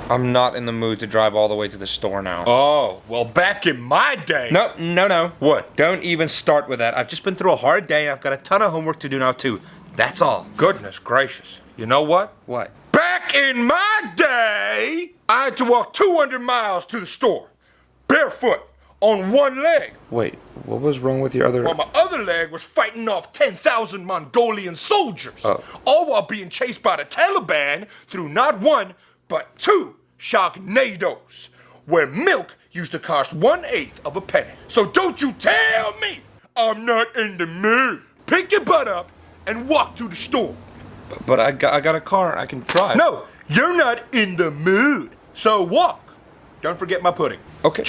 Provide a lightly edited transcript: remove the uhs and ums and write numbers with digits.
I'm not in the mood to drive all the way to the store now. Oh, well, back in my day... No. What? Don't even start with that. I've just been through a hard day and I've got a ton of homework to do now too. That's all. Goodness gracious. You know what? What? Back in my day, I had to walk 200 miles to the store, barefoot, on one leg. Wait, what was wrong with your other... While my other leg was fighting off 10,000 Mongolian soldiers, all while being chased by the Taliban through not one, but two Sharknadoes, where milk used to cost 1/8 of a penny. So don't you tell me I'm not in the mood. Pick your butt up and walk to the store. But I got a car. I can drive. No, you're not in the mood. So walk. Don't forget my pudding. Okay.